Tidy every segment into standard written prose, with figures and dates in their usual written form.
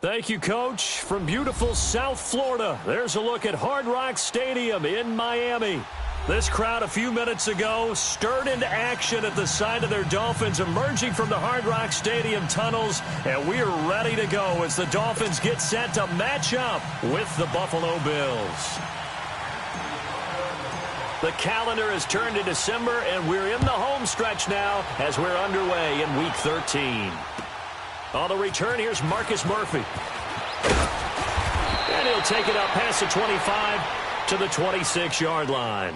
Thank you, Coach. From beautiful South Florida, there's a look at Hard Rock Stadium in Miami. This crowd a few minutes ago stirred into action at the side of their Dolphins emerging from the Hard Rock Stadium tunnels, and we are ready to go as the Dolphins get set to match up with the Buffalo Bills. The calendar has turned to December, and we're in the home stretch now as we're underway in Week 13. On the return, here's Marcus Murphy. And he'll take it up past the 25 to the 26-yard line.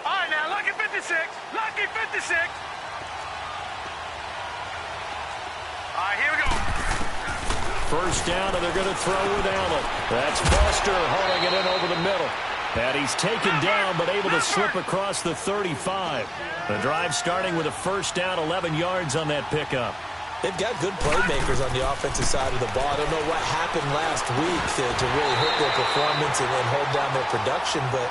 All right, now, lucky 56. Lucky 56. All right, here we go. First down, and they're going to throw with Allen. That's Buster hauling it in over the middle. And he's taken down, but able to slip across the 35. The drive starting with a first down, 11 yards on that pickup. They've got good playmakers on the offensive side of the ball. I don't know what happened last week to really hurt their performance and hold down their production, but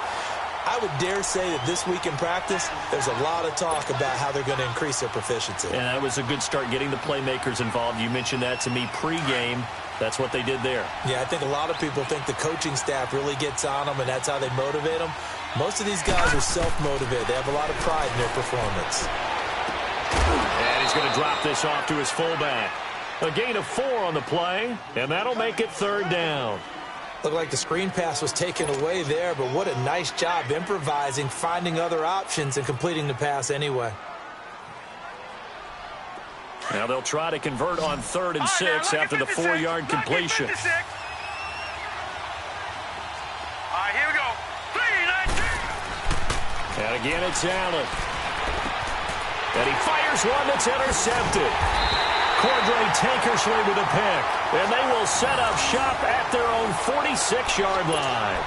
I would dare say that this week in practice, there's a lot of talk about how they're going to increase their proficiency. And that was a good start getting the playmakers involved. You mentioned that to me pregame. That's what they did there. Yeah, I think a lot of people think the coaching staff really gets on them, and that's how they motivate them. Most of these guys are self-motivated. They have a lot of pride in their performance. And he's going to drop this off to his fullback. A gain of 4 on the play, and that'll make it third down. Looked like the screen pass was taken away there, but what a nice job improvising, finding other options, and completing the pass anyway. Now they'll try to convert on 3rd and 6 after the 4-yard completion. All right, here we go. 3-19. And again, it's Allen. And he fires one that's intercepted. Cordray Tankersley with a pick. And they will set up shop at their own 46-yard line.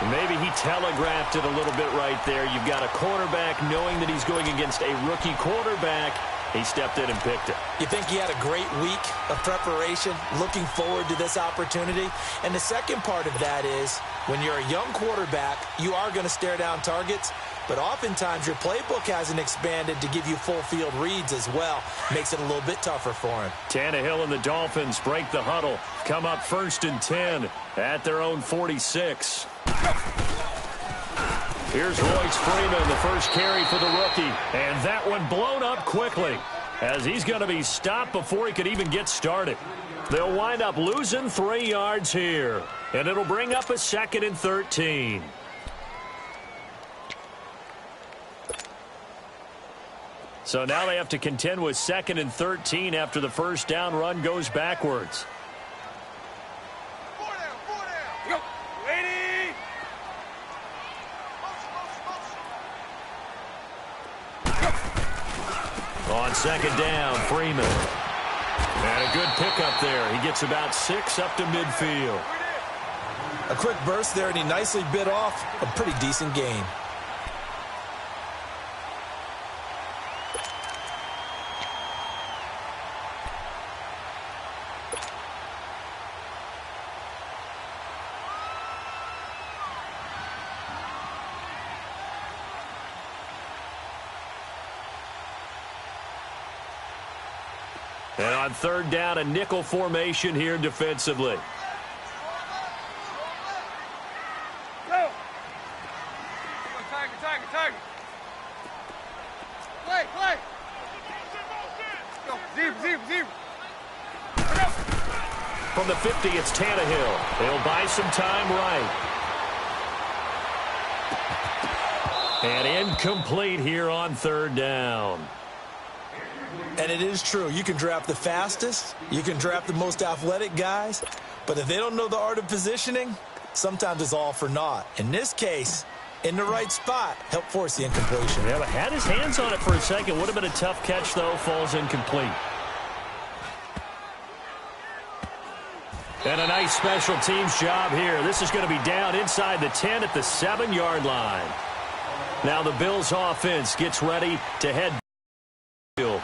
Maybe he telegraphed it a little bit right there. You've got a quarterback knowing that he's going against a rookie quarterback. He stepped in and picked it. You think he had a great week of preparation, looking forward to this opportunity? And the second part of that is, when you're a young quarterback, you are going to stare down targets, but oftentimes your playbook hasn't expanded to give you full field reads as well. Makes it a little bit tougher for him. Tannehill and the Dolphins break the huddle. Come up 1st and 10 at their own 46. Here's Royce Freeman, the first carry for the rookie. And that one blown up quickly as he's going to be stopped before he could even get started. They'll wind up losing 3 yards here. And it'll bring up a 2nd and 13. So now they have to contend with 2nd and 13 after the first down run goes backwards. On 2nd down, Freeman. And a good pickup there. He gets about 6 up to midfield. A quick burst there, and he nicely bit off a pretty decent gain. And on 3rd down, a nickel formation here defensively. Go. Tiger. Play. Go. Zero. From the 50, it's Tannehill. They'll buy some time right. And incomplete here on 3rd down. And it is true. You can draft the fastest. You can draft the most athletic guys. But if they don't know the art of positioning, sometimes it's all for naught. In this case, in the right spot, help force the incompletion. Yeah, but had his hands on it for a second. Would have been a tough catch, though. Falls incomplete. And a nice special teams job here. This is going to be down inside the 10 at the 7-yard line. Now the Bills offense gets ready to head field.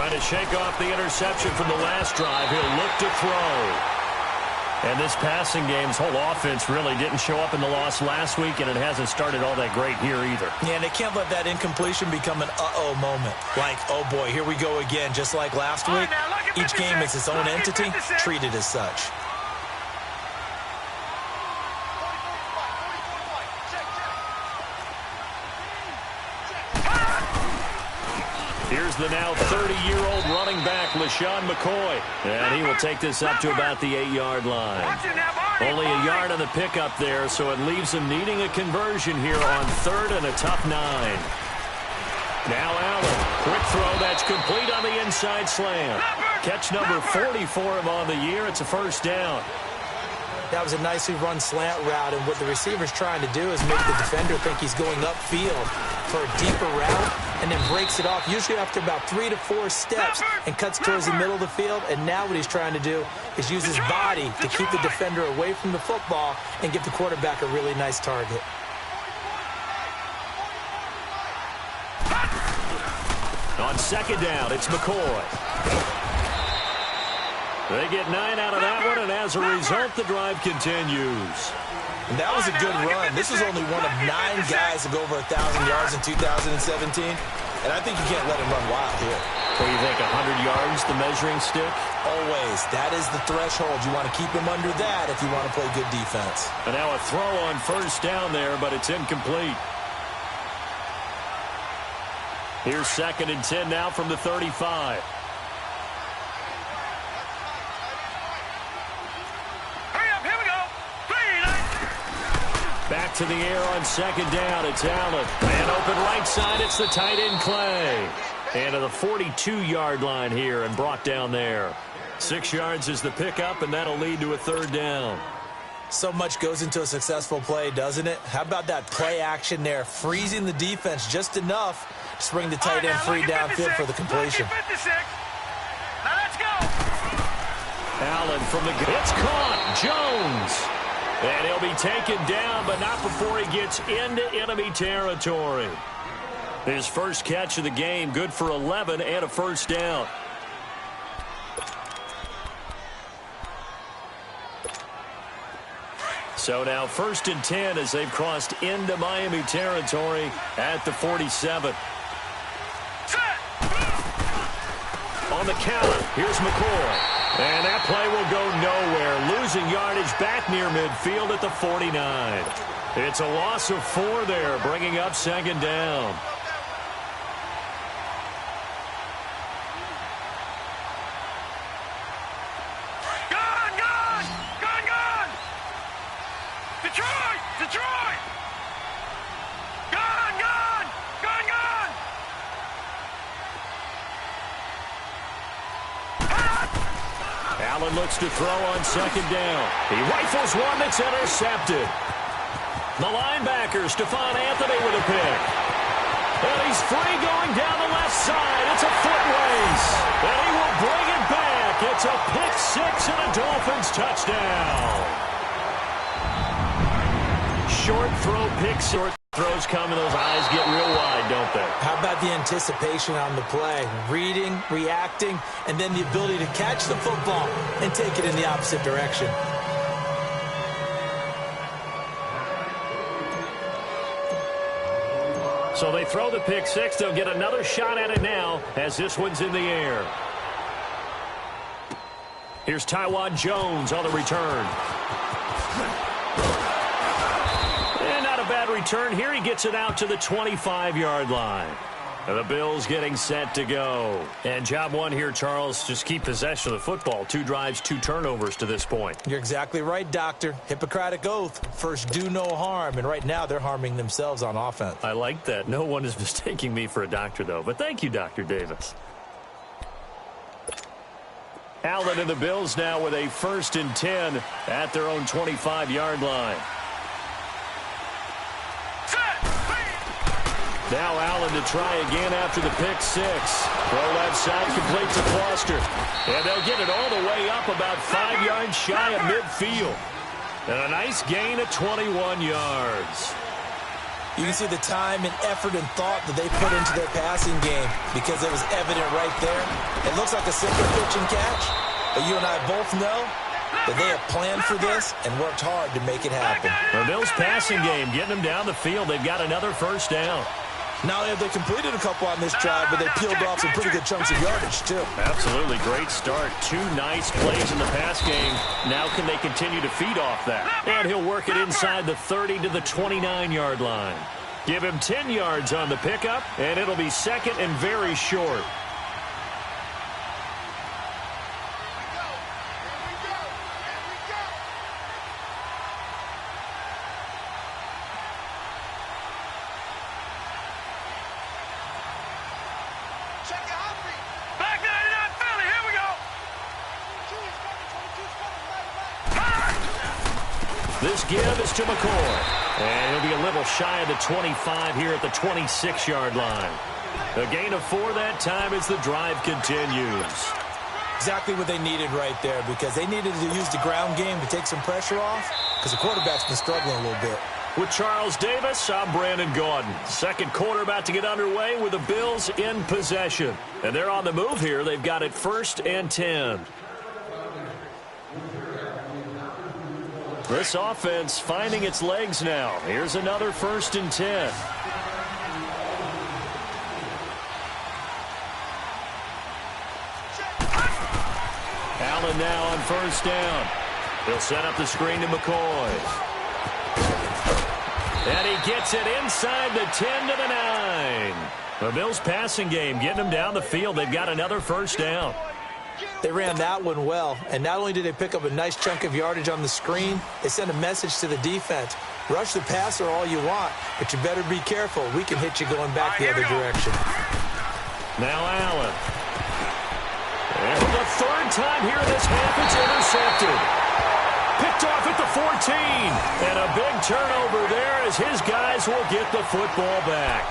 Trying to shake off the interception from the last drive. He'll look to throw. And this passing game's whole offense really didn't show up in the loss last week, and it hasn't started all that great here either. Yeah, and they can't let that incompletion become an uh-oh moment. Like, oh boy, here we go again. Just like last week, each game is its own entity, treated as such. Here's the now 30-year-old running back, LaShawn McCoy. And he will take this up to about the 8-yard line. Only a yard on the pickup there, so it leaves him needing a conversion here on 3rd and a tough 9. Now Allen. Quick throw that's complete on the inside slam. Catch number 40 for him on the year. It's a first down. That was a nicely run slant route, and what the receiver's trying to do is make the defender think he's going upfield for a deeper route, and then breaks it off, usually after about 3 to 4 steps, and cuts towards the middle of the field. And now what he's trying to do is use his body to keep the defender away from the football and give the quarterback a really nice target. On 2nd down, it's McCoy. They get 9 out of that one, and as a result, the drive continues. And that was a good run. This is only one of 9 guys to go over 1,000 yards in 2017. And I think you can't let him run wild here. What do you think, 100 yards, the measuring stick? Always. That is the threshold. You want to keep him under that if you want to play good defense. And now a throw on 1st down there, but it's incomplete. Here's 2nd and 10 now from the 35. Back to the air on 2nd down. It's Allen. And open right side, it's the tight end Clay. And to the 42-yard line here and brought down there. 6 yards is the pickup, and that'll lead to a 3rd down. So much goes into a successful play, doesn't it? How about that play action there, freezing the defense just enough to spring the tight end free downfield for the completion. Now let's go. Allen from the... It's caught. Jones. And he'll be taken down, but not before he gets into enemy territory. His first catch of the game, good for 11 and a 1st down. So now 1st and 10 as they've crossed into Miami territory at the 47. On the count, here's McCoy. And that play will go nowhere. Losing yardage back near midfield at the 49. It's a loss of 4 there, bringing up 2nd down. Gone! Detroit! Gone! Allen looks to throw on 2nd down. He rifles one that's intercepted. The linebacker, Stephon Anthony with a pick. And he's free going down the left side. It's a foot race. And he will bring it back. It's a pick 6 and a Dolphins touchdown. Short throw, pick, short throws come and those eyes get real wide, don't they? How about the anticipation on the play? Reading, reacting, and then the ability to catch the football and take it in the opposite direction. So they throw the pick 6. They'll get another shot at it now as this one's in the air. Here's Taiwan Jones on the return. And not a bad return. Here he gets it out to the 25-yard line. And the Bills getting set to go. And job one here, Charles, just keep possession of the football. 2 drives, 2 turnovers to this point. You're exactly right, Doctor. Hippocratic oath. First, do no harm. And right now, they're harming themselves on offense. I like that. No one is mistaking me for a doctor, though. But thank you, Dr. Davis. Allen and the Bills now with a 1st and 10 at their own 25-yard line. Now Allen to try again after the pick 6. Throw left side complete to Foster. And they'll get it all the way up about 5 yards shy of midfield. And a nice gain of 21 yards. You can see the time and effort and thought that they put into their passing game because it was evident right there. It looks like a simple pitch and catch, but you and I both know that they have planned for this and worked hard to make it happen. The Bills' passing game getting them down the field. They've got another first down. Not only have they completed a couple on this drive, but they peeled off some pretty good chunks of yardage, too. Absolutely great start. 2 nice plays in the pass game. Now can they continue to feed off that? And he'll work it inside the 30 to the 29-yard line. Give him 10 yards on the pickup, and it'll be second and very short. This give is to McCoy. And he'll be a little shy of the 25 here at the 26-yard line. A gain of 4 that time as the drive continues. Exactly what they needed right there, because they needed to use the ground game to take some pressure off, because the quarterback's been struggling a little bit. With Charles Davis, I'm Brandon Gaudin. Second quarter about to get underway with the Bills in possession. And they're on the move here. They've got it 1st and 10. This offense finding its legs now. Here's another 1st and 10. Allen now on 1st down. He'll set up the screen to McCoy. And he gets it inside the 10 to the 9. The Bills passing game getting them down the field. They've got another 1st down. They ran that one well, and not only did they pick up a nice chunk of yardage on the screen, they sent a message to the defense. Rush the passer all you want, but you better be careful. We can hit you going back the other direction. Now Allen. And for the 3rd time here in this half, it's intercepted. Picked off at the 14. And a big turnover there as his guys will get the football back.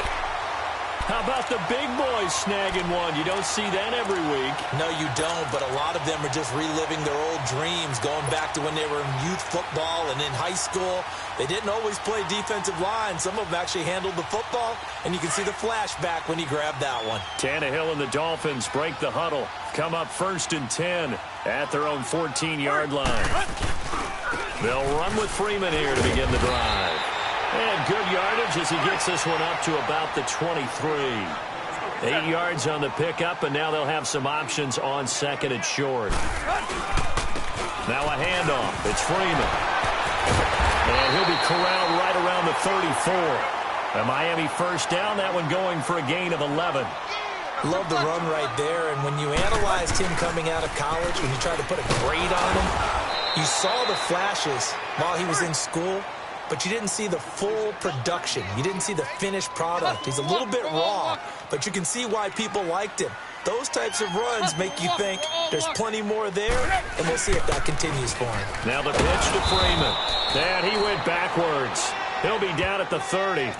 How about the big boys snagging one? You don't see that every week. No, you don't, but a lot of them are just reliving their old dreams, going back to when they were in youth football and in high school. They didn't always play defensive line. Some of them actually handled the football, and you can see the flashback when he grabbed that one. Tannehill and the Dolphins break the huddle. Come up 1st and 10 at their own 14-yard line. They'll run with Freeman here to begin the drive. And good yardage as he gets this one up to about the 23. 8 yards on the pickup, and now they'll have some options on 2nd and short. Now a handoff. It's Freeman. And he'll be corralled right around the 34. A Miami 1st down, that one going for a gain of 11. Love the run right there, and when you analyzed him coming out of college, when you tried to put a grade on him, you saw the flashes while he was in school, but you didn't see the full production. You didn't see the finished product. He's a little bit raw, but you can see why people liked him. Those types of runs make you think there's plenty more there, and we'll see if that continues for him. Now the pitch to Freeman. And he went backwards. He'll be down at the 30.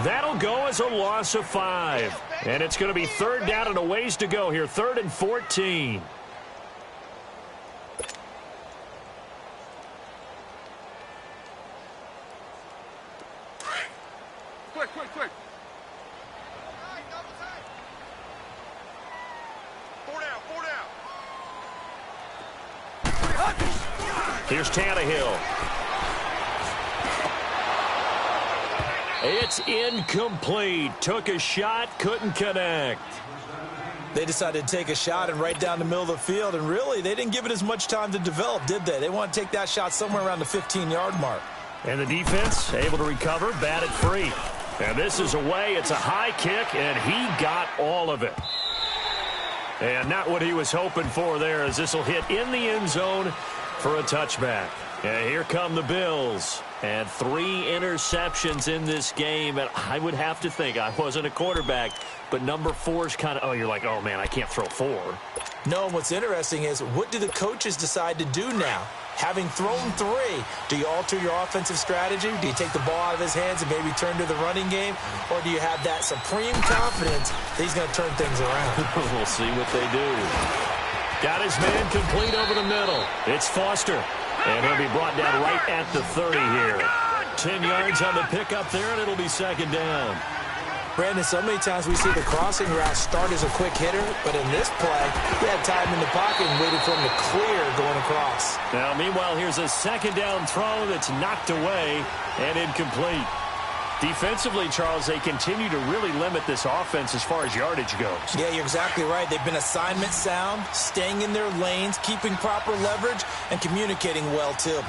That'll go as a loss of 5. And it's going to be 3rd down and a ways to go here. 3rd and 14. Quick. 4 down. Here's Tannehill. It's incomplete. Took a shot, couldn't connect. They decided to take a shot and right down the middle of the field, and really, they didn't give it as much time to develop, did they? They want to take that shot somewhere around the 15-yard mark. And the defense able to recover, batted free. And this is away. It's a high kick, and he got all of it. And not what he was hoping for there, as this will hit in the end zone for a touchback. And here come the Bills. And 3 interceptions in this game. And I would have to think, I wasn't a quarterback, but number 4 is kind of, you're like, oh, man, I can't throw 4. No, and what's interesting is, what do the coaches decide to do now? Having thrown 3, do you alter your offensive strategy? Do you take the ball out of his hands and maybe turn to the running game? Or do you have that supreme confidence that he's going to turn things around? We'll see what they do. Got his man complete over the middle. It's Foster. And he'll be brought down right at the 30 here. 10 yards on the pickup there, and it'll be second down. Brandon, so many times we see the crossing route start as a quick hitter, but in this play, he had time in the pocket and waited for him to clear going across. Now, meanwhile, here's a second down throw that's knocked away and incomplete. Defensively, Charles, they continue to really limit this offense as far as yardage goes. Yeah, you're exactly right. They've been assignment sound, staying in their lanes, keeping proper leverage, and communicating well, too.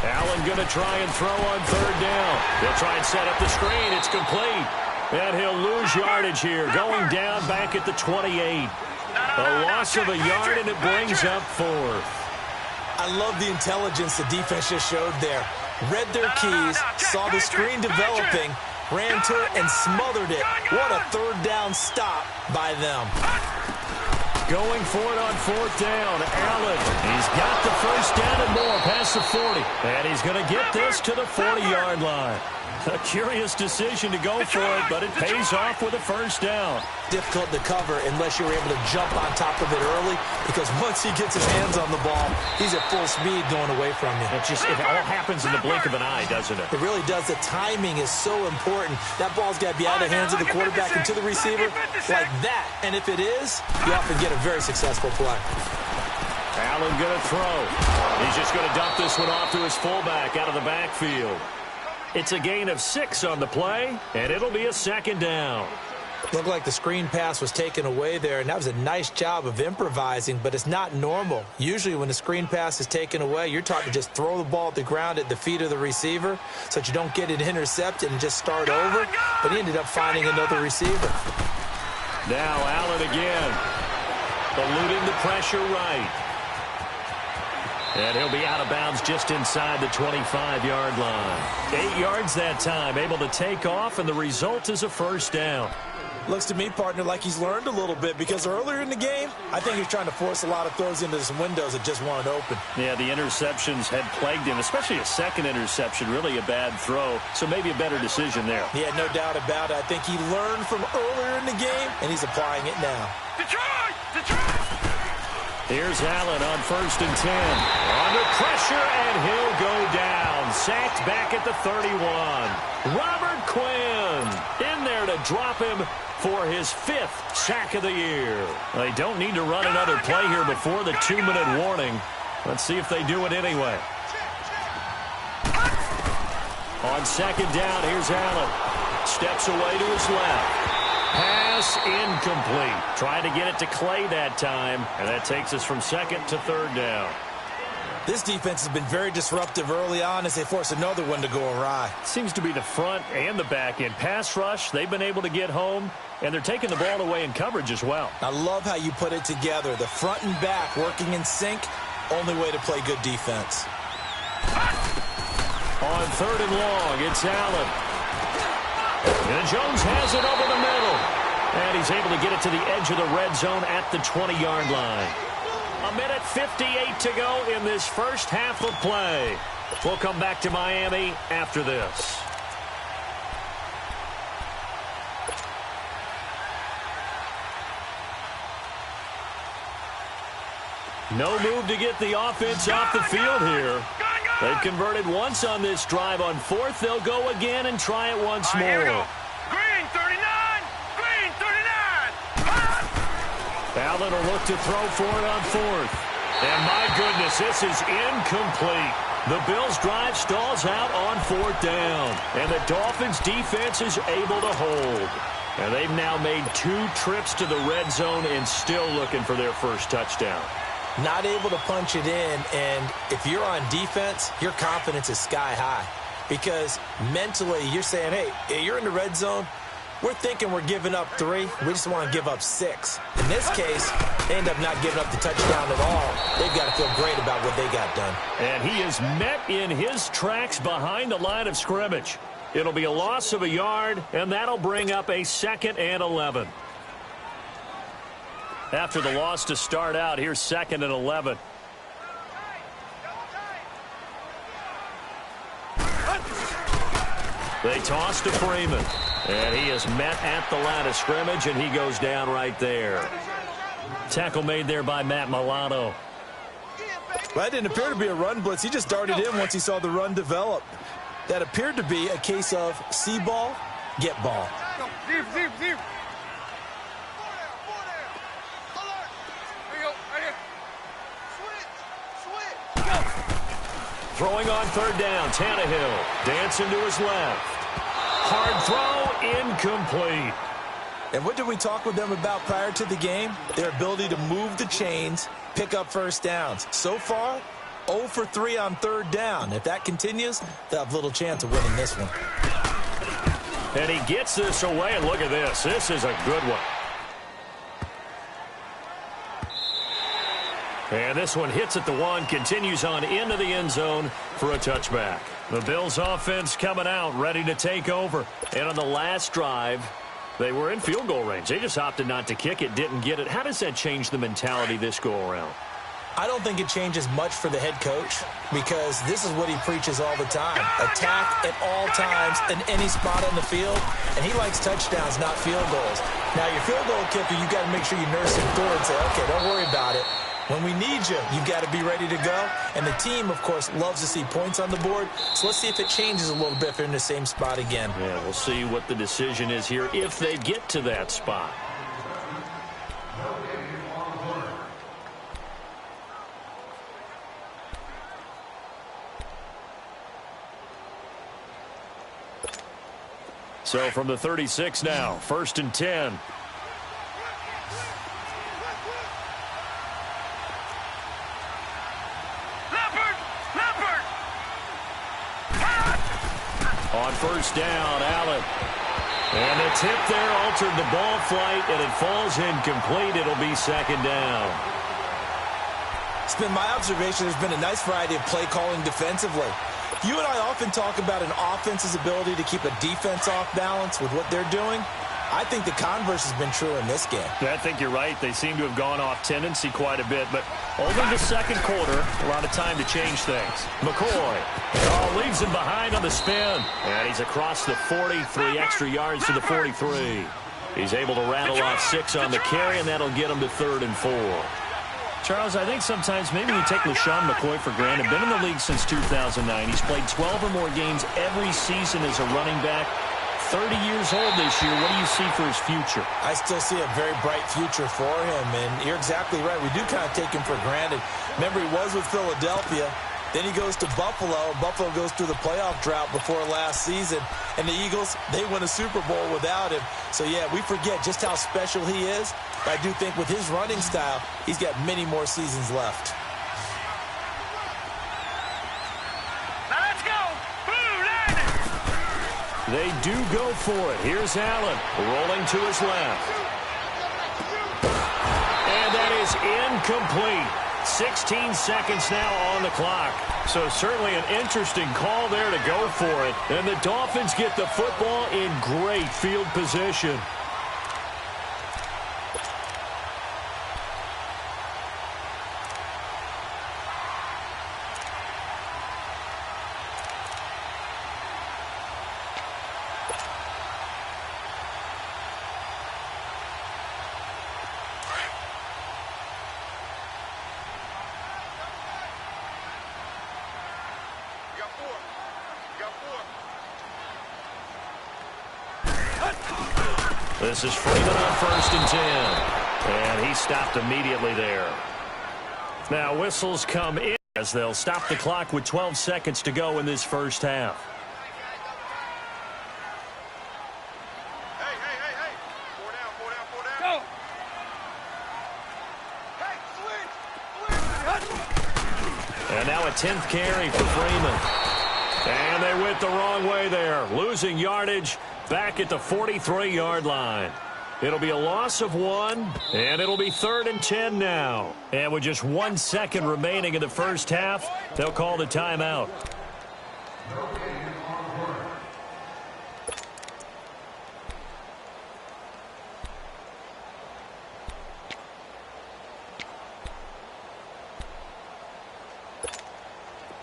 Allen going to try and throw on third down. He'll try and set up the screen. It's complete. And he'll lose yardage here, going down back at the 28. A loss of a yard, and it brings up fourth. I love the intelligence the defense just showed there. Read their keys, saw the screen developing, ran to it, and smothered it. What a third down stop by them. Going for it on fourth down. Allen, he's got the first down and more past the 40. And he's going to get this to the 40-yard line. A curious decision to go for it, but it pays off with a first down. Difficult to cover unless you're able to jump on top of it early, because once he gets his hands on the ball, he's at full speed going away from you. It all happens in the blink of an eye, doesn't it? It really does. The timing is so important. That ball's got to be out of the hands of the quarterback and to the receiver like that. And if it is, you often get a very successful play. Allen going to throw. He's just going to dump this one off to his fullback out of the backfield. It's a gain of 6 on the play, and it'll be a second down. Looked like the screen pass was taken away there, and that was a nice job of improvising, but it's not normal. Usually when the screen pass is taken away, you're taught to just throw the ball at the ground at the feet of the receiver so that you don't get it intercepted and just start over, but he ended up finding another receiver. Now Allen again, eluding the pressure right. And he'll be out of bounds just inside the 25-yard line. 8 yards that time, able to take off, and the result is a first down. Looks to me, partner, like he's learned a little bit, because earlier in the game, I think he's trying to force a lot of throws into some windows that just weren't open. Yeah, the interceptions had plagued him, especially a second interception, really a bad throw, so maybe a better decision there. Yeah, no doubt about it. I think he learned from earlier in the game, and he's applying it now. Detroit! Detroit! Here's Allen on 1st and 10. Under pressure, and he'll go down. Sacked back at the 31. Robert Quinn in there to drop him for his 5th sack of the year. They don't need to run another play here before the 2-minute warning. Let's see if they do it anyway. On second down, here's Allen. Steps away to his left. Pass incomplete. Trying to get it to Clay that time, and that takes us from 2nd to 3rd down. This defense has been very disruptive early on as they force another one to go awry. Seems to be the front and the back end. Pass rush, they've been able to get home, and they're taking the ball away in coverage as well. I love how you put it together. The front and back working in sync, only way to play good defense. On 3rd and long, it's Allen. And Jones has it over the middle. And he's able to get it to the edge of the red zone at the 20-yard line. 1:58 to go in this first half of play. We'll come back to Miami after this. No move to get the offense off the field here. They've converted once on this drive. On 4th, they'll go again and try it once more. Here we go. Green 39! Green 39! Allen will look to throw for it on 4th. And my goodness, this is incomplete. The Bills' drive stalls out on 4th down. And the Dolphins' defense is able to hold. And they've now made 2 trips to the red zone and still looking for their first touchdown. Not able to punch it in, and if you're on defense, your confidence is sky high. Because mentally, you're saying, hey, you're in the red zone. We're thinking we're giving up 3. We just want to give up 6. In this case, they end up not giving up the touchdown at all. They've got to feel great about what they got done. And he is met in his tracks behind the line of scrimmage. It'll be a loss of a yard, and that'll bring up a 2nd and 11. After the loss to start out, here's 2nd and 11. They toss to Freeman. And he is met at the line of scrimmage, and he goes down right there. Tackle made there by Matt Milano. Well, that didn't appear to be a run blitz. He just darted in once he saw the run develop. That appeared to be a case of see ball, get ball. Zip. Throwing on third down, Tannehill dancing to his left. Hard throw, incomplete. And what did we talk with them about prior to the game? Their ability to move the chains, pick up first downs. So far, 0 for 3 on third down. If that continues, they'll have little chance of winning this one. And he gets this away, and look at this. This is a good one. And this one hits at the 1, continues on into the end zone for a touchback. The Bills offense coming out, ready to take over. And on the last drive, they were in field goal range. They just opted not to kick it, didn't get it. How does that change the mentality this go-around? I don't think it changes much for the head coach because this is what he preaches all the time. Attack at all times in any spot on the field, and he likes touchdowns, not field goals. Now, your field goal kicker, you've got to make sure you nurse him through and say, okay, don't worry about it. When we need you, you've got to be ready to go. And the team, of course, loves to see points on the board. So let's see if it changes a little bit if they're in the same spot again. Yeah, we'll see what the decision is here if they get to that spot. So from the 36 now, 1st and 10. On first down, Allen. And the tip there altered the ball flight, and it falls incomplete. It'll be 2nd down. It's been my observation there's been a nice variety of play calling defensively. You and I often talk about an offense's ability to keep a defense off balance with what they're doing. I think the converse has been true in this game. I think you're right. They seem to have gone off tendency quite a bit, but over the second quarter, a lot of time to change things. McCoy leaves him behind on the spin, and he's across the 40, 3 extra yards to the 43. He's able to rattle off 6 on the carry, and that'll get him to 3rd and 4. Charles, I think sometimes maybe we take LaShawn McCoy for granted. Been in the league since 2009. He's played 12 or more games every season as a running back. 30 years old this year. What do you see for his future? I still see a very bright future for him, and you're exactly right. We do kind of take him for granted. Remember, he was with Philadelphia. Then he goes to Buffalo. Buffalo goes through the playoff drought before last season. And the Eagles, they win a Super Bowl without him. So, yeah, we forget just how special he is. But I do think with his running style, he's got many more seasons left. Now let's go. Blue line. They do go for it. Here's Allen rolling to his left. And that is incomplete. 16 seconds now on the clock. So certainly an interesting call there to go for it. And the Dolphins get the football in great field position. This is Freeman on 1st and 10. And he stopped immediately there. Now whistles come in as they'll stop the clock with 12 seconds to go in this first half. Hey. 4 down. Go. Hey, switch. And now a 10th carry for Freeman. And they went the wrong way there, losing yardage back at the 43-yard line. It'll be a loss of 1, and it'll be 3rd and 10 now. And with just 1 second remaining in the first half, they'll call the timeout.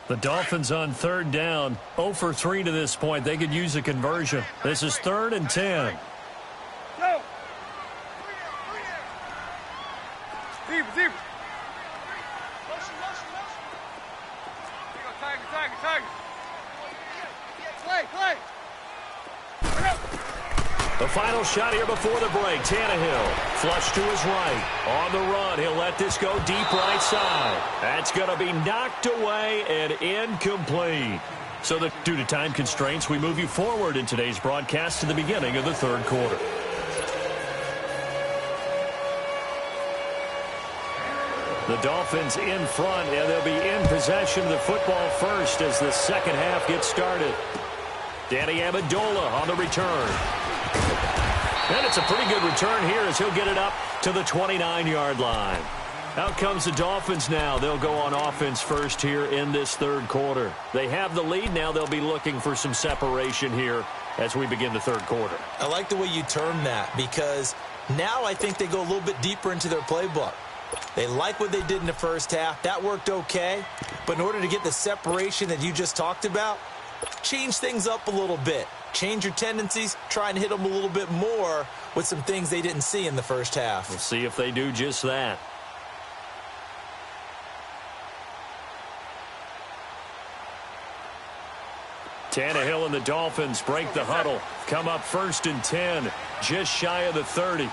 The Dolphins on 3rd down, 0 for 3 to this point. They could use a conversion. This is 3rd and 10. Go. Deep. The final shot here before the break. Tannehill flush to his right. On the run, he'll let this go deep right side. That's going to be knocked away and incomplete. So due to time constraints, we move you forward in today's broadcast to the beginning of the third quarter. The Dolphins in front, and they'll be in possession of the football first as the second half gets started. Danny Amendola on the return. And it's a pretty good return here as he'll get it up to the 29-yard line. Out comes the Dolphins now. They'll go on offense first here in this third quarter. They have the lead. Now they'll be looking for some separation here as we begin the third quarter. I like the way you term that because now I think they go a little bit deeper into their playbook. They like what they did in the first half. That worked okay. But in order to get the separation that you just talked about, change things up a little bit. Change your tendencies. Try and hit them a little bit more with some things they didn't see in the first half. We'll see if they do just that. Tannehill and the Dolphins break the huddle. Come up first and 10. Just shy of the 30.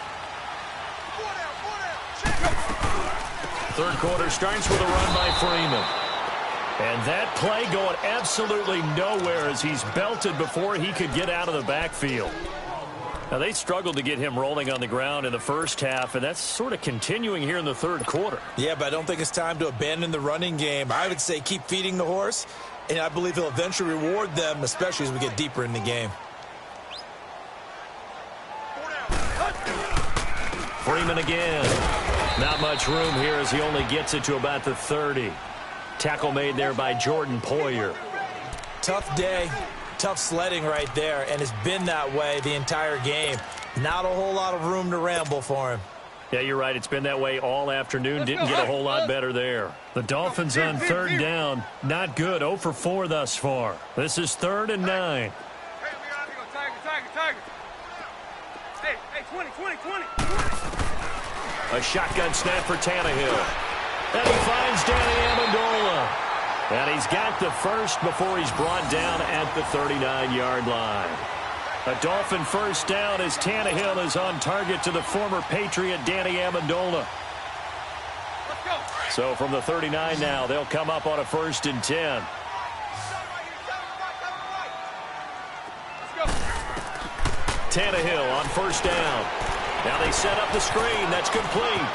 Third quarter starts with a run by Freeman. And that play going absolutely nowhere as he's belted before he could get out of the backfield. Now, they struggled to get him rolling on the ground in the first half, and that's sort of continuing here in the third quarter. Yeah, but I don't think it's time to abandon the running game. I would say keep feeding the horse, and I believe he'll eventually reward them, especially as we get deeper in the game. Freeman again. Not much room here as he only gets it to about the 30. Tackle made there by Jordan Poyer. Tough day, tough sledding right there, and it's been that way the entire game. Not a whole lot of room to ramble for him. Yeah, you're right. It's been that way all afternoon. Didn't get a whole lot better there. The Dolphins on third down. Not good. 0 for 4 thus far. This is 3rd and 9. Hey, 20. A shotgun snap for Tannehill. And he finds Danny Amendola. And he's got the first before he's brought down at the 39-yard line. A Dolphin first down as Tannehill is on target to the former Patriot Danny Amendola. So from the 39 now, they'll come up on a 1st and 10. Tannehill on first down. Now they set up the screen. That's complete.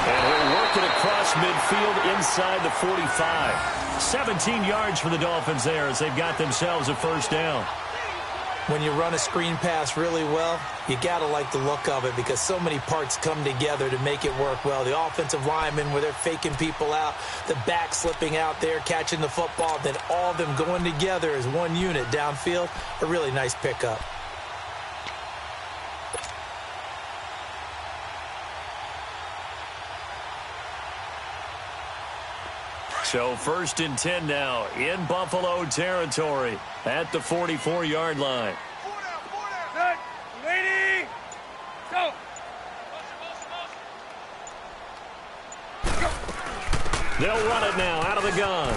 And he'll work it across midfield inside the 45. 17 yards for the Dolphins there as they've got themselves a first down. When you run a screen pass really well, you got to like the look of it because so many parts come together to make it work well. The offensive linemen where they're faking people out, the back slipping out there, catching the football, then all of them going together as one unit downfield. A really nice pickup. So 1st and 10 now in Buffalo territory at the 44-yard line. Set, lady, go. They'll run it now out of the gun.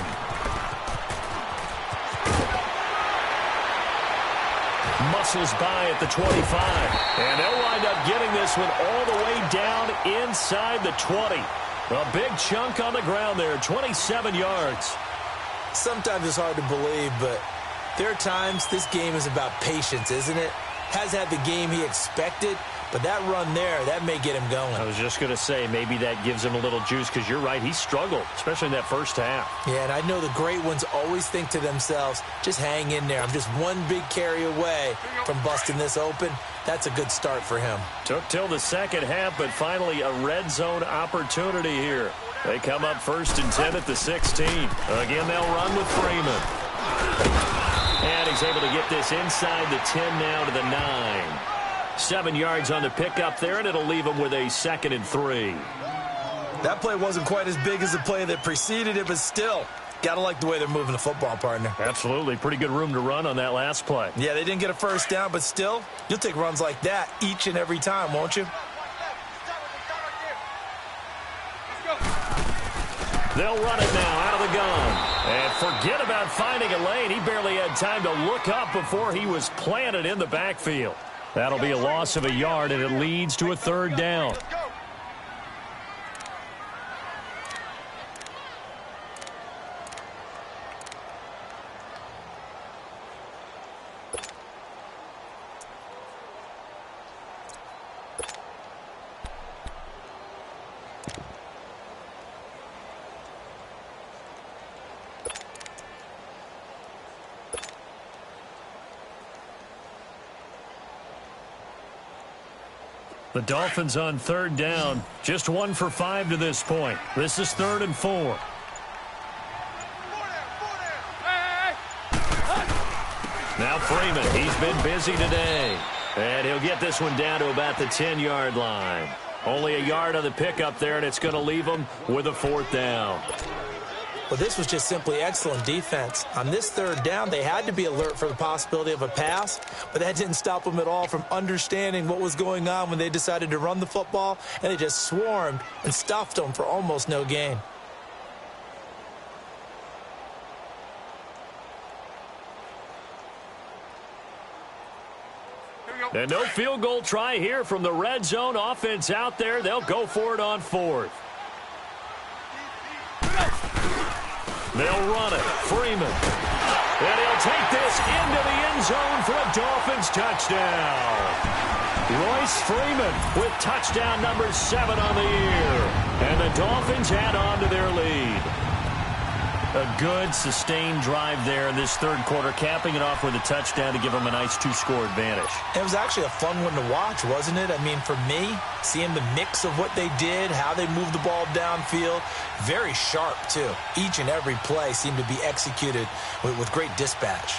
Muscles by at the 25. And they'll wind up getting this one all the way down inside the 20. A big chunk on the ground there, 27 yards. Sometimes it's hard to believe, but there are times this game is about patience, isn't it? Has had the game he expected, but that run there, that may get him going. I was just going to say, maybe that gives him a little juice because you're right, he struggled, especially in that first half. Yeah, and I know the great ones always think to themselves, just hang in there. I'm just one big carry away from busting this open. That's a good start for him. Took till the second half, but finally a red zone opportunity here. They come up 1st and 10 at the 16. Again, they'll run with Freeman. And he's able to get this inside the 10 now to the 9. 7 yards on the pickup there, and it'll leave him with a 2nd and 3. That play wasn't quite as big as the play that preceded it, but still, got to like the way they're moving the football, partner. Absolutely. Pretty good room to run on that last play. Yeah, they didn't get a first down, but still, you'll take runs like that each and every time, won't you? They'll run it now out of the gun. And forget about finding a lane. He barely had time to look up before he was planted in the backfield. That'll be a loss of a yard, and it leads to a third down. The Dolphins on third down. Just 1 for 5 to this point. This is 3rd and 4. Now Freeman. He's been busy today. And he'll get this one down to about the 10-yard line. Only a yard on the pickup there, and it's going to leave him with a 4th down. Well, this was just simply excellent defense. On this third down, they had to be alert for the possibility of a pass, but that didn't stop them at all from understanding what was going on when they decided to run the football, and they just swarmed and stuffed them for almost no gain. And no field goal try here from the red zone. Offense out there. They'll go for it on 4th. They'll run it. Freeman. And he'll take this into the end zone for a Dolphins touchdown. Royce Freeman with touchdown number 7 on the year. And the Dolphins add on to their lead. A good, sustained drive there in this third quarter, capping it off with a touchdown to give them a nice 2-score advantage. It was actually a fun one to watch, wasn't it? I mean, for me, seeing the mix of what they did, how they moved the ball downfield, very sharp, too. Each and every play seemed to be executed with great dispatch.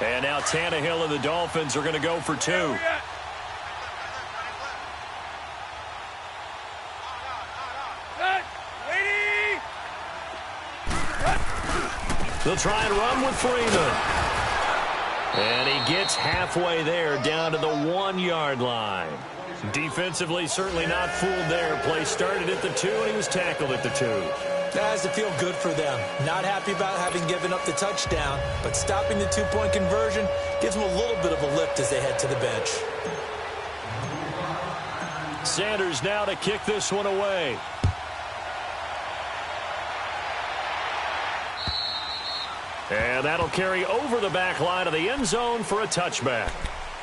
And now Tannehill and the Dolphins are going to go for 2. They'll try and run with Freeman. And he gets halfway there, down to the 1-yard line. Defensively, certainly not fooled there. Play started at the 2, and he was tackled at the 2. That has to feel good for them. Not happy about having given up the touchdown, but stopping the 2-point conversion gives them a little bit of a lift as they head to the bench. Sanders now to kick this one away. And that'll carry over the back line of the end zone for a touchback.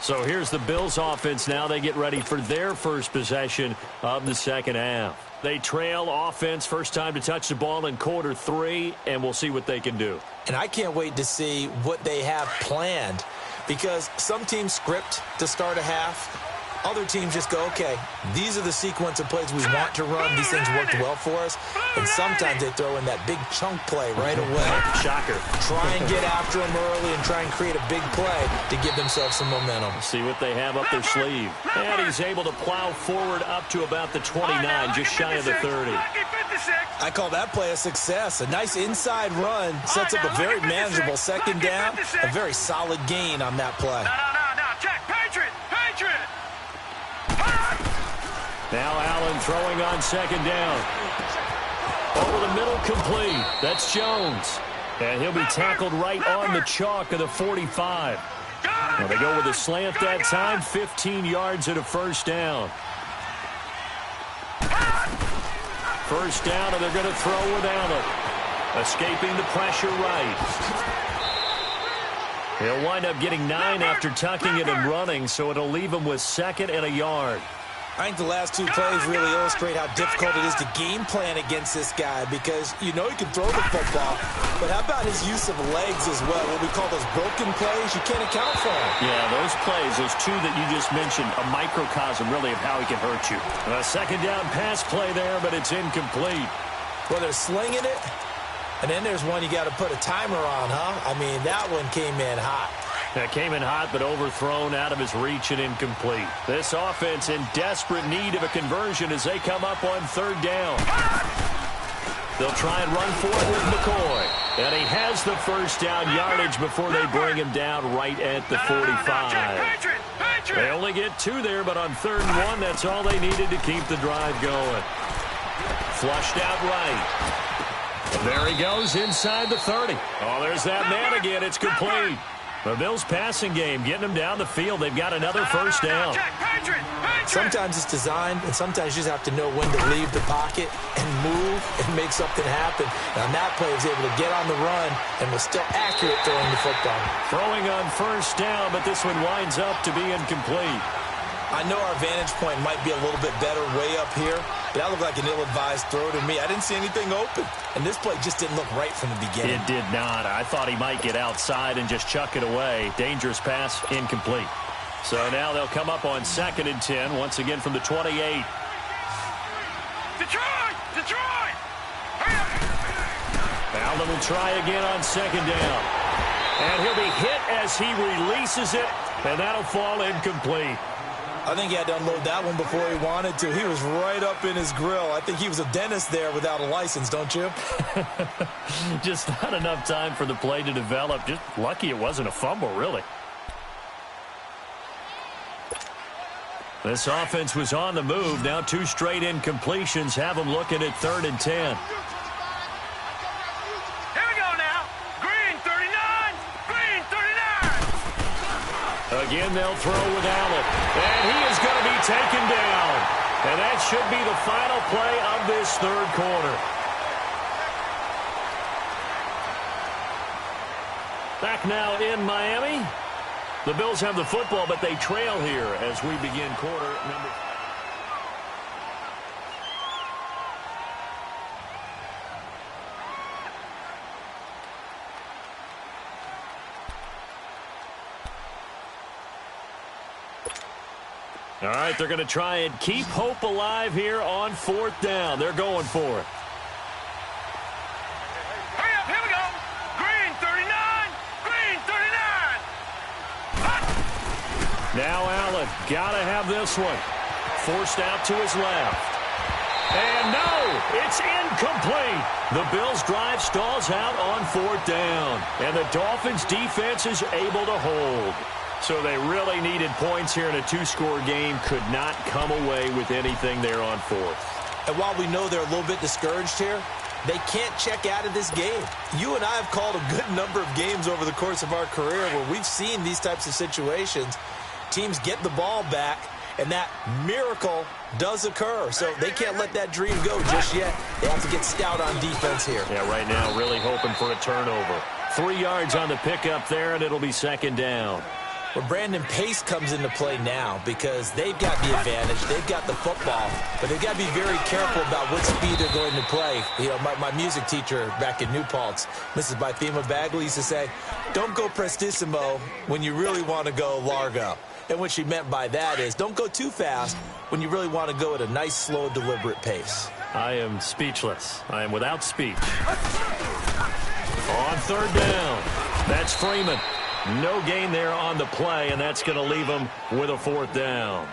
So here's the Bills offense now. They get ready for their first possession of the second half. They trail offense, first time to touch the ball in quarter 3, and we'll see what they can do. And I can't wait to see what they have planned, because some teams script to start a half. Other teams just go, okay, these are the sequence of plays we want to run. These things worked well for us. And sometimes they throw in that big chunk play right away. Shocker. Try and get after them early and try and create a big play to give themselves some momentum. See what they have up their sleeve. And he's able to plow forward up to about the 29, just shy of the 30. I call that play a success. A nice inside run sets up a very manageable second down. A very solid gain on that play. No. Check. Patriot. Now Allen throwing on second down. Over the middle, complete. That's Jones. And he'll be tackled right on the chalk of the 45. Now they go with a slant that time, 15 yards at a first down. First down, and they're going to throw with Allen. Escaping the pressure right. He'll wind up getting 9 after tucking it and running, so it'll leave him with 2nd and a yard. I think the last 2 plays really illustrate how difficult it is to game plan against this guy, because you know he can throw the football, but how about his use of legs as well? What we call those broken plays, you can't account for them. Yeah, those plays, those 2 that you just mentioned, a microcosm really of how he can hurt you. A second down pass play there, but it's incomplete. Well, they're slinging it, and then there's one you got to put a timer on, huh? I mean, that one came in hot. That came in hot, but overthrown, out of his reach and incomplete. This offense in desperate need of a conversion as they come up on third down. They'll try and run for it with McCoy. And he has the first down yardage before they bring him down right at the 45. They only get 2 there, but on 3rd and 1, that's all they needed to keep the drive going. Flushed out right. There he goes inside the 30. Oh, there's that man again. It's complete. The Bills' passing game, getting them down the field. They've got another first down. Sometimes it's designed, and sometimes you just have to know when to leave the pocket and move and make something happen. And on that play, he was able to get on the run and was still accurate throwing the football. Throwing on first down, but this one winds up to be incomplete. I know our vantage point might be a little bit better way up here, but that looked like an ill-advised throw to me. I didn't see anything open, and this play just didn't look right from the beginning. It did not. I thought he might get outside and just chuck it away. Dangerous pass, incomplete. So now they'll come up on 2nd and 10, once again from the 28. Detroit! Detroit! Hurry up! Wilde will try again on 2nd down. And he'll be hit as he releases it, and that'll fall incomplete. I think he had to unload that one before he wanted to. He was right up in his grill. I think he was a dentist there without a license, don't you? Just not enough time for the play to develop. Just lucky it wasn't a fumble, really. This offense was on the move. Now 2 straight incompletions have them looking at 3rd and 10. Here we go now. Green 39. Green 39. Again, they'll throw with Allen. And he is going to be taken down. And that should be the final play of this 3rd quarter. Back now in Miami. The Bills have the football, but they trail here as we begin quarter number. All right, they're going to try and keep hope alive here on 4th down. They're going for it. Hurry up, here we go. Green 39. Green 39. Now Allen, gotta have this one. Forced out to his left. And no, it's incomplete. The Bills' drive stalls out on 4th down. And the Dolphins' defense is able to hold. So they really needed points here in a 2-score game. Could not come away with anything there on 4th. And while we know they're a little bit discouraged here, they can't check out of this game. You and I have called a good number of games over the course of our career where we've seen these types of situations. Teams get the ball back, and that miracle does occur. So they can't let that dream go just yet. They have to get stout on defense here. Yeah, right now really hoping for a turnover. 3 yards on the pickup there, and it'll be 2nd down. Well, Brandon, pace comes into play now because they've got the advantage. They've got the football, but they've got to be very careful about what speed they're going to play. You know, my music teacher back in New Paltz, Mrs. Bythema Bagley, used to say, don't go prestissimo when you really want to go largo. And what she meant by that is don't go too fast when you really want to go at a nice, slow, deliberate pace. I am speechless. I am without speech. On 3rd down, that's Freeman. No gain there on the play, and that's going to leave them with a 4th down.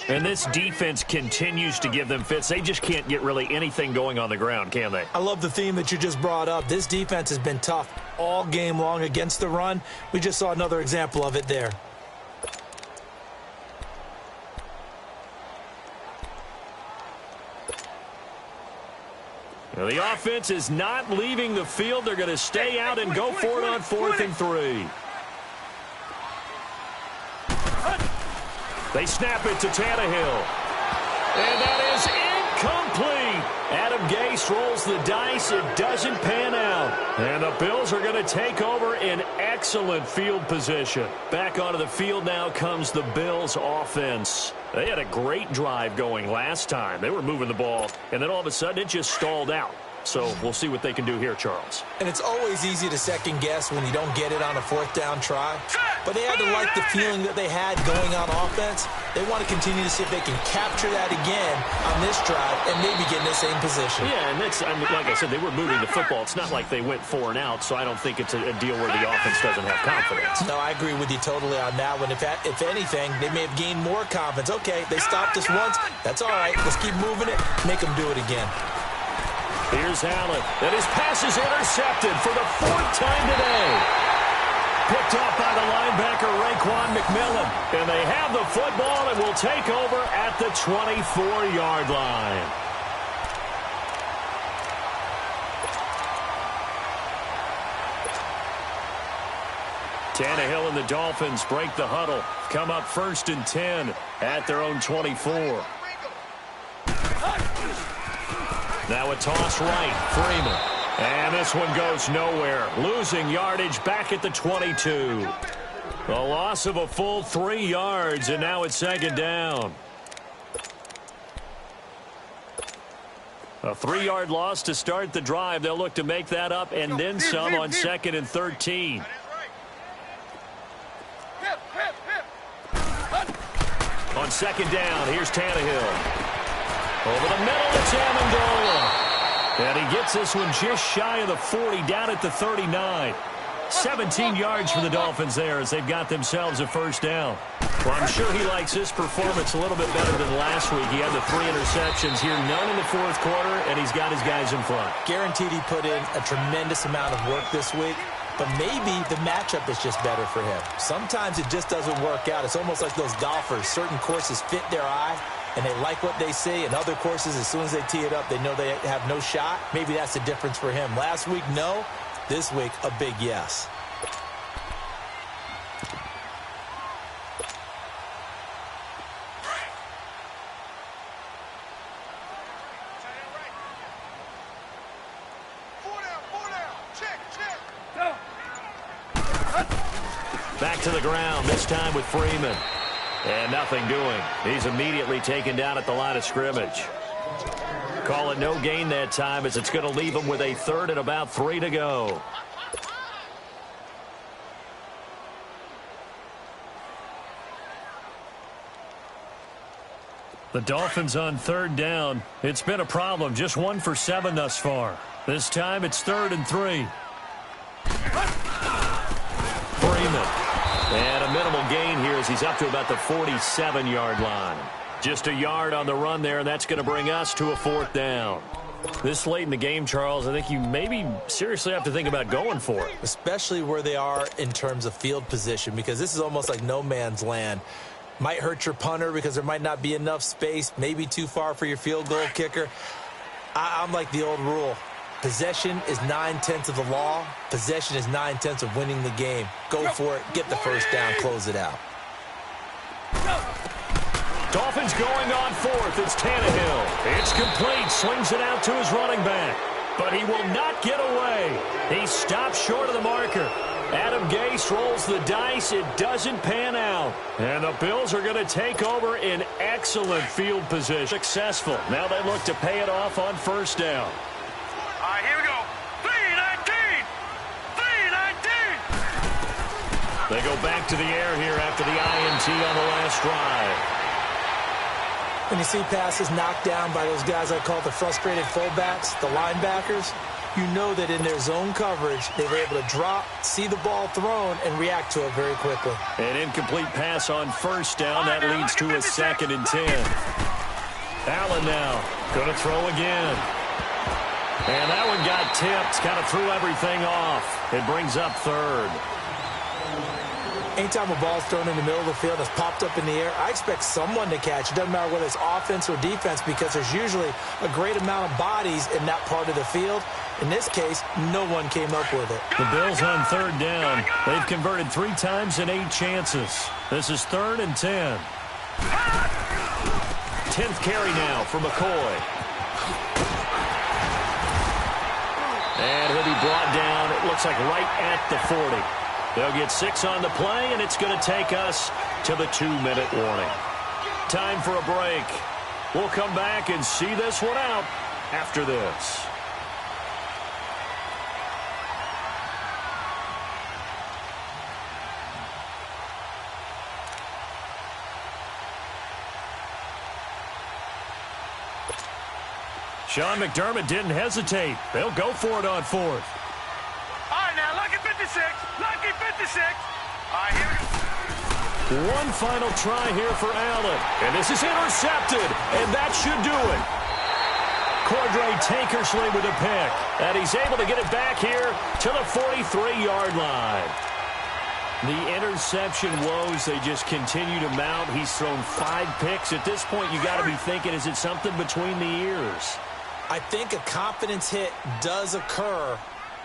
And this defense continues to give them fits. They just can't get really anything going on the ground, can they? I love the theme that you just brought up. This defense has been tough all game long against the run. We just saw another example of it there. Well, the offense is not leaving the field. They're going to stay out and go for it on 4th and 3. They snap it to Tannehill. And that is incomplete. Adam Gase rolls the dice. It doesn't pan out. And the Bills are going to take over in excellent field position. Back onto the field now comes the Bills offense. They had a great drive going last time. They were moving the ball, and then all of a sudden it just stalled out. So we'll see what they can do here, Charles. And it's always easy to second guess when you don't get it on a 4th down try. But they had to like the feeling that they had going on offense. They want to continue to see if they can capture that again on this drive and maybe get in the same position. Yeah, and that's, I mean, like I said, they were moving the football. It's not like they went 4 and out, so I don't think it's a deal where the offense doesn't have confidence. No, I agree with you totally on that one. If anything, they may have gained more confidence. Okay, they stopped us once. That's all right. Let's keep moving it. Make them do it again. Here's Allen. And his pass is intercepted for the 4th time today. Picked up by the linebacker, Raekwon McMillan. And they have the football and will take over at the 24-yard line. Tannehill and the Dolphins break the huddle. Come up 1st and 10 at their own 24. Now a toss right. Freeman. And this one goes nowhere. Losing yardage back at the 22. A loss of a full 3 yards, and now it's 2nd down. A 3-yard loss to start the drive. They'll look to make that up and then some on 2nd and 13. On 2nd down, here's Tannehill. Over the middle, it's Amendola. And he gets this one just shy of the 40, down at the 39. 17 yards for the Dolphins there as they've got themselves a 1st down. Well, I'm sure he likes this performance a little bit better than last week. He had the 3 interceptions here, none in the 4th quarter, and he's got his guys in front. Guaranteed he put in a tremendous amount of work this week, but maybe the matchup is just better for him. Sometimes it just doesn't work out. It's almost like those golfers. Certain courses fit their eye, and they like what they see, and other courses, as soon as they tee it up, they know they have no shot. Maybe that's the difference for him. Last week, no. This week, a big yes. Back to the ground, this time with Freeman. And nothing doing. He's immediately taken down at the line of scrimmage. Call it no gain that time as it's going to leave him with a 3rd and about 3 to go. The Dolphins on 3rd down. It's been a problem. Just 1 for 7 thus far. This time it's 3rd and 3. Freeman. And a minimal gain here as he's up to about the 47-yard line. Just a yard on the run there, and that's going to bring us to a 4th down. This late in the game, Charles, I think you maybe seriously have to think about going for it. Especially where they are in terms of field position, because this is almost like no man's land. Might hurt your punter because there might not be enough space, maybe too far for your field goal kicker. I'm like the old rule. Possession is 9/10 of the law. Possession is 9/10 of winning the game. Go for it. Get the 1st down. Close it out. Dolphins going on 4th. It's Tannehill. It's complete. Swings it out to his running back. But he will not get away. He stops short of the marker. Adam Gase rolls the dice. It doesn't pan out. And the Bills are going to take over in excellent field position. Successful. Now they look to pay it off on 1st down. All right, here we go. 3-19. 3-19. They go back to the air here after the INT on the last drive. When you see passes knocked down by those guys I call the frustrated fullbacks, the linebackers, you know that in their zone coverage, they were able to drop, see the ball thrown, and react to it very quickly. An incomplete pass on 1st down. That leads to a 2nd and 10. Allen now going to throw again. And that one got tipped. Kind of threw everything off. It brings up 3rd. Anytime a ball's thrown in the middle of the field, it's popped up in the air, I expect someone to catch. It doesn't matter whether it's offense or defense because there's usually a great amount of bodies in that part of the field. In this case, no one came up with it. The Bills on 3rd down. They've converted 3 times in 8 chances. This is 3rd and 10. 10th carry now for McCoy. And he'll be brought down, it looks like right at the 40. They'll get 6 on the play, and it's going to take us to the 2-minute warning. Time for a break. We'll come back and see this one out after this. Sean McDermott didn't hesitate. They'll go for it on 4th. All right, now, lucky 56. Lucky 56. All right, here we go. One final try here for Allen. And this is intercepted. And that should do it. Cordray Tankersley with a pick. And he's able to get it back here to the 43-yard line. The interception woes, they just continue to mount. He's thrown 5 picks. At this point, you got to be thinking, is it something between the ears? I think a confidence hit does occur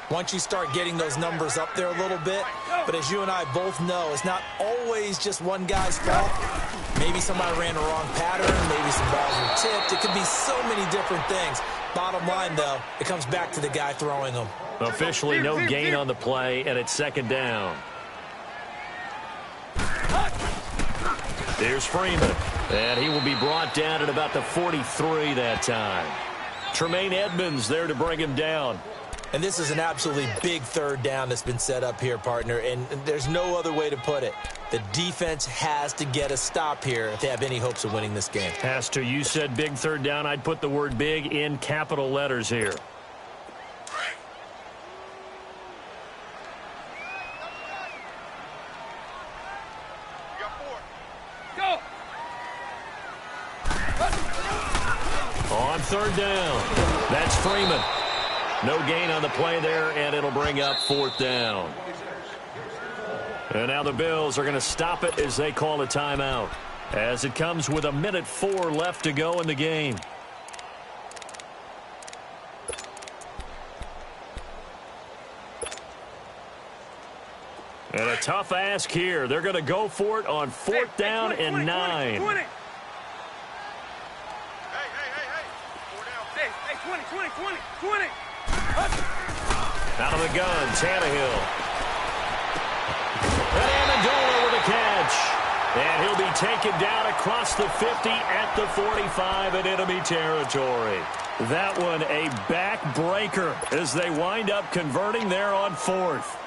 once you start getting those numbers up there a little bit. But as you and I both know, it's not always just one guy's fault. Maybe somebody ran the wrong pattern. Maybe some balls were tipped. It could be so many different things. Bottom line, though, it comes back to the guy throwing them. Officially no gain on the play, and it's second down. Here's Freeman, and he will be brought down at about the 43 that time. Tremaine Edmonds there to bring him down. And this is an absolutely big third down that's been set up here, partner, and there's no other way to put it. The defense has to get a stop here if they have any hopes of winning this game. Has to. You said big third down. I'd put the word big in capital letters here. On third down, that's Freeman. No gain on the play there, and it'll bring up fourth down. And now the Bills are going to stop it as they call a timeout, as it comes with 1:04 left to go in the game. And a tough ask here. They're going to go for it on fourth down and 9. 20. Hey, 20. Out of the gun, Tannehill. And Amendola with a catch. And he'll be taken down across the 50 at the 45 in enemy territory. That one a backbreaker as they wind up converting there on fourth.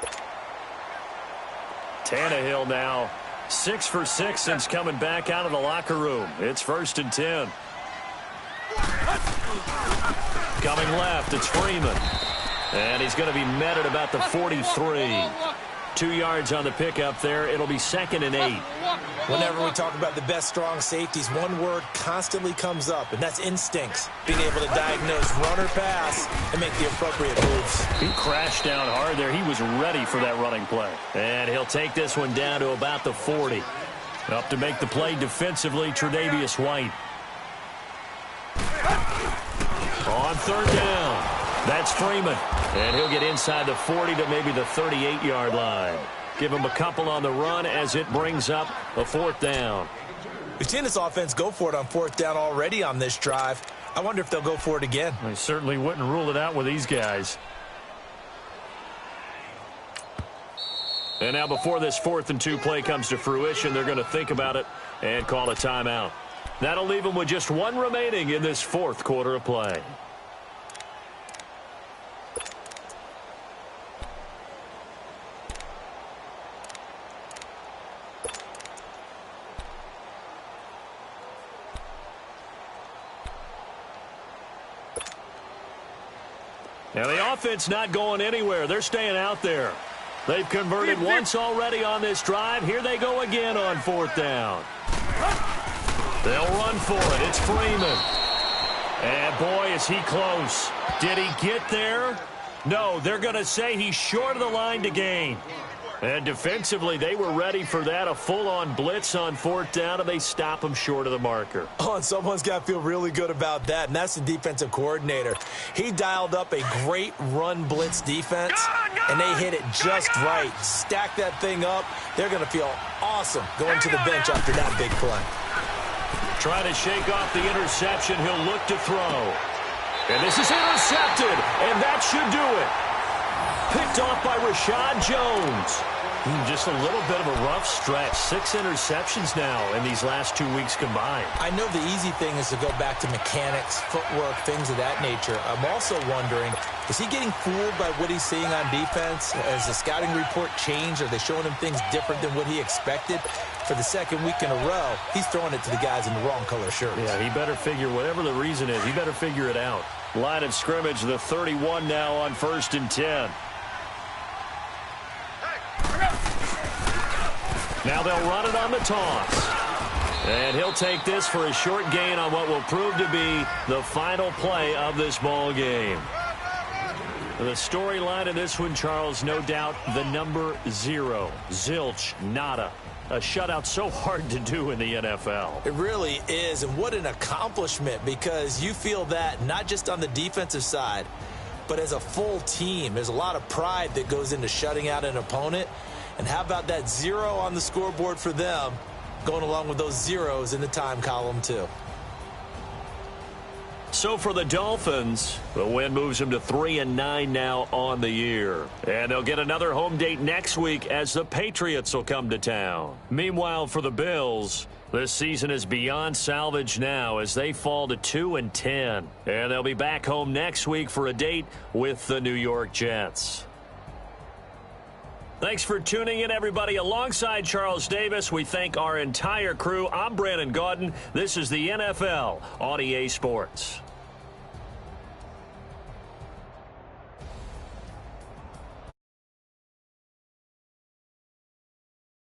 Tannehill now 6 for 6 since coming back out of the locker room. It's 1st and 10. Coming left, it's Freeman. And he's going to be met at about the 43. 2 yards on the pickup there. It'll be 2nd and 8. Whenever we talk about the best strong safeties, one word constantly comes up, and that's instincts. Being able to diagnose run or pass and make the appropriate moves. He crashed down hard there. He was ready for that running play. And he'll take this one down to about the 40. Up to make the play defensively, Tre'Davious White. On third down, that's Freeman. And he'll get inside the 40 to maybe the 38-yard line. Give him a couple on the run as it brings up a fourth down. We've seen this offense go for it on fourth down already on this drive. I wonder if they'll go for it again. I certainly wouldn't rule it out with these guys. And now before this 4th and 2 play comes to fruition, they're going to think about it and call a timeout. That'll leave them with just 1 remaining in this 4th quarter of play. Now the offense not going anywhere. They're staying out there. They've converted once already on this drive. Here they go again on fourth down. They'll run for it. It's Freeman. And boy, is he close. Did he get there? No, they're going to say he's short of the line to gain. And defensively, they were ready for that, a full-on blitz on fourth down, and they stop him short of the marker. Oh, and someone's got to feel really good about that, and that's the defensive coordinator. He dialed up a great run blitz defense, and they hit it just right. Stack that thing up. They're going to feel awesome going to the bench after that big play. Trying to shake off the interception. He'll look to throw. And this is intercepted, and that should do it. Picked off by Rashad Jones. Just a little bit of a rough stretch. 6 interceptions now in these last 2 weeks combined. I know the easy thing is to go back to mechanics, footwork, things of that nature. I'm also wondering, is he getting fooled by what he's seeing on defense? Has the scouting report changed? Are they showing him things different than what he expected? For the second week in a row, he's throwing it to the guys in the wrong color shirts. Yeah, he better figure, whatever the reason is, he better figure it out. Line of scrimmage, the 31 now on 1st and 10. Now they'll run it on the toss. And he'll take this for a short gain on what will prove to be the final play of this ball game. The storyline of this one, Charles, no doubt the number 0. Zilch, nada. A shutout so hard to do in the NFL. It really is, and what an accomplishment, because you feel that not just on the defensive side, but as a full team, there's a lot of pride that goes into shutting out an opponent. And how about that 0 on the scoreboard for them, going along with those zeros in the time column too. So for the Dolphins, the win moves them to 3-9 now on the year. And they'll get another home date next week as the Patriots will come to town. Meanwhile, for the Bills, this season is beyond salvage now as they fall to 2-10. And they'll be back home next week for a date with the New York Jets. Thanks for tuning in, everybody. Alongside Charles Davis, we thank our entire crew. I'm Brandon Gaudin. This is the NFL on EA Sports.